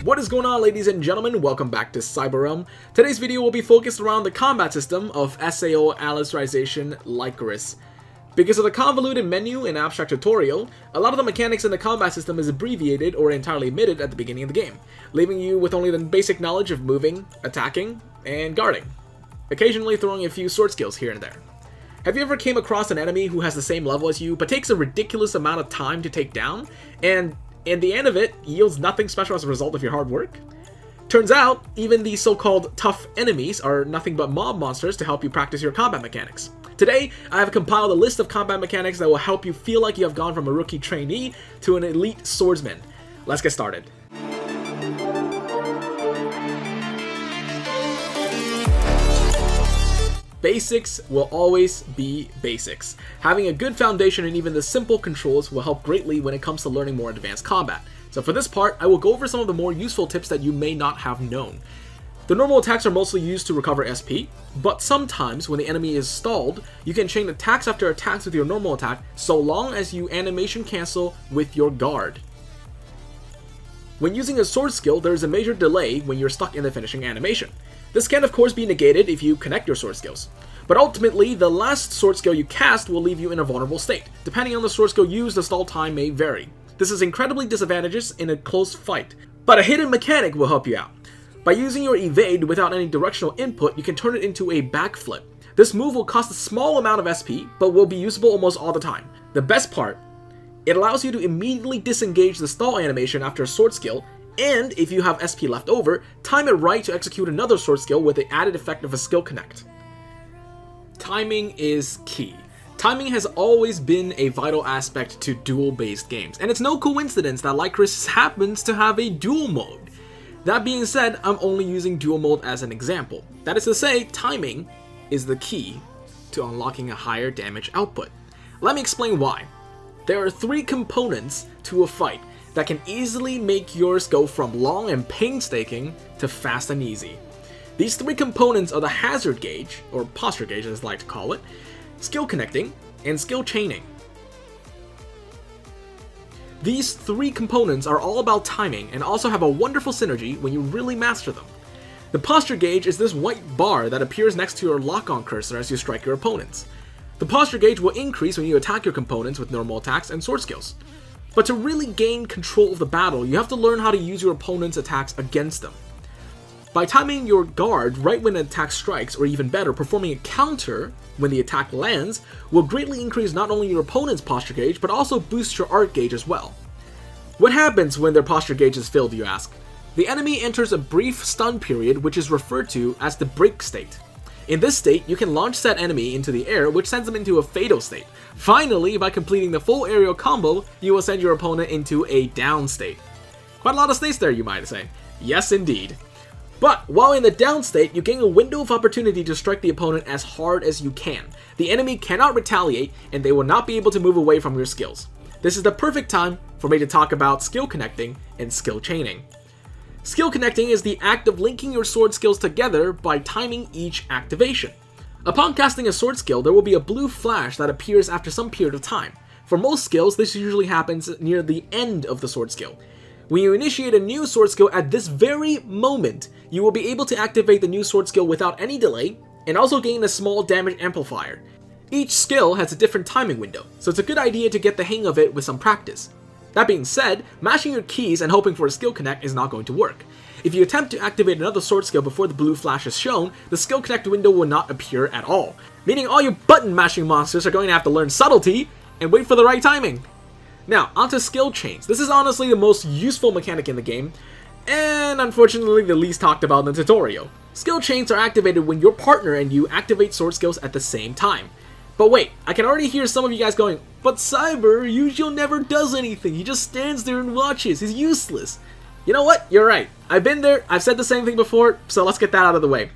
What is going on, ladies and gentlemen? Welcome back to Cyber Realm. Today's video will be focused around the combat system of SAO Alicization Lycoris. Because of the convoluted menu and abstract tutorial, a lot of the mechanics in the combat system is abbreviated or entirely omitted at the beginning of the game, leaving you with only the basic knowledge of moving, attacking, and guarding, occasionally throwing a few sword skills here and there. Have you ever came across an enemy who has the same level as you, but takes a ridiculous amount of time to take down, and in the end of it, yields nothing special as a result of your hard work? Turns out, even these so-called tough enemies are nothing but mob monsters to help you practice your combat mechanics. Today, I have compiled a list of combat mechanics that will help you feel like you have gone from a rookie trainee to an elite swordsman. Let's get started. Basics will always be basics. Having a good foundation and even the simple controls will help greatly when it comes to learning more advanced combat. So for this part, I will go over some of the more useful tips that you may not have known. The normal attacks are mostly used to recover SP, but sometimes when the enemy is stalled, you can chain attacks after attacks with your normal attack so long as you animation cancel with your guard. When using a sword skill, there is a major delay when you're stuck in the finishing animation. This can of course be negated if you connect your sword skills, but ultimately the last sword skill you cast will leave you in a vulnerable state. Depending on the sword skill used, the stall time may vary. This is incredibly disadvantageous in a close fight, but a hidden mechanic will help you out. By using your evade without any directional input, you can turn it into a backflip. This move will cost a small amount of SP, but will be usable almost all the time. The best part, it allows you to immediately disengage the stall animation after a sword skill, and if you have SP left over, time it right to execute another sword skill with the added effect of a skill connect. Timing is key. Timing has always been a vital aspect to duel-based games, and it's no coincidence that Lycoris happens to have a duel mode. That being said, I'm only using duel mode as an example. That is to say, timing is the key to unlocking a higher damage output. Let me explain why. There are three components to a fight that can easily make yours go from long and painstaking to fast and easy. These three components are the hazard gauge, or posture gauge as I like to call it, skill connecting, and skill chaining. These three components are all about timing and also have a wonderful synergy when you really master them. The posture gauge is this white bar that appears next to your lock-on cursor as you strike your opponents. The posture gauge will increase when you attack your components with normal attacks and sword skills. But to really gain control of the battle, you have to learn how to use your opponent's attacks against them. By timing your guard right when an attack strikes, or even better, performing a counter when the attack lands, will greatly increase not only your opponent's posture gauge, but also boost your art gauge as well. What happens when their posture gauge is filled, you ask? The enemy enters a brief stun period, which is referred to as the break state. In this state, you can launch that enemy into the air, which sends them into a fatal state. Finally, by completing the full aerial combo, you will send your opponent into a down state. Quite a lot of states there, you might say. Yes, indeed. But while in the down state, you gain a window of opportunity to strike the opponent as hard as you can. The enemy cannot retaliate, and they will not be able to move away from your skills. This is the perfect time for me to talk about skill connecting and skill chaining. Skill connecting is the act of linking your sword skills together by timing each activation. Upon casting a sword skill, there will be a blue flash that appears after some period of time. For most skills, this usually happens near the end of the sword skill. When you initiate a new sword skill at this very moment, you will be able to activate the new sword skill without any delay, and also gain a small damage amplifier. Each skill has a different timing window, so it's a good idea to get the hang of it with some practice. That being said, mashing your keys and hoping for a skill connect is not going to work. If you attempt to activate another sword skill before the blue flash is shown, the skill connect window will not appear at all, meaning all you button mashing monsters are going to have to learn subtlety and wait for the right timing. Now, onto skill chains. This is honestly the most useful mechanic in the game, and unfortunately the least talked about in the tutorial. Skill chains are activated when your partner and you activate sword skills at the same time. But wait, I can already hear some of you guys going, "But Cyber, Yujio never does anything, he just stands there and watches, he's useless." You know what? You're right. I've been there, I've said the same thing before, so let's get that out of the way.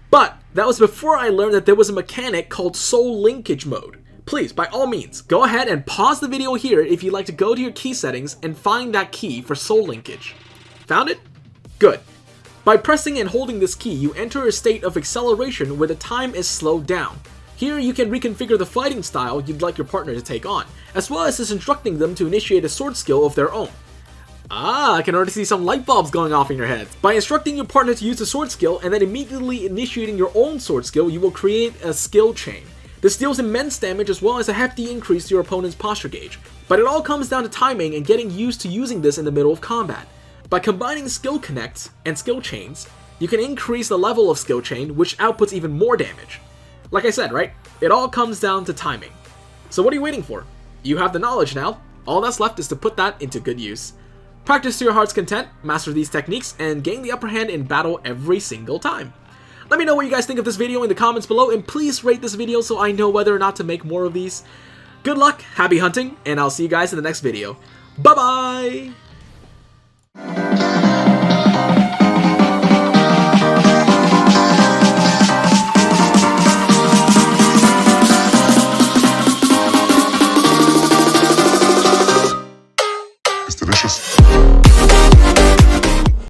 But that was before I learned that there was a mechanic called soul linkage mode. Please, by all means, go ahead and pause the video here if you'd like to go to your key settings and find that key for soul linkage. Found it? Good. By pressing and holding this key, you enter a state of acceleration where the time is slowed down. Here you can reconfigure the fighting style you'd like your partner to take on, as well as instructing them to initiate a sword skill of their own. Ah, I can already see some light bulbs going off in your head. By instructing your partner to use the sword skill and then immediately initiating your own sword skill, you will create a skill chain. This deals immense damage as well as a hefty increase to your opponent's posture gauge. But it all comes down to timing and getting used to using this in the middle of combat. By combining skill connects and skill chains, you can increase the level of skill chain, which outputs even more damage. Like I said, right? It all comes down to timing. So what are you waiting for? You have the knowledge now. All that's left is to put that into good use. Practice to your heart's content, master these techniques, and gain the upper hand in battle every single time. Let me know what you guys think of this video in the comments below, and please rate this video so I know whether or not to make more of these. Good luck, happy hunting, and I'll see you guys in the next video. Bye-bye! It's delicious.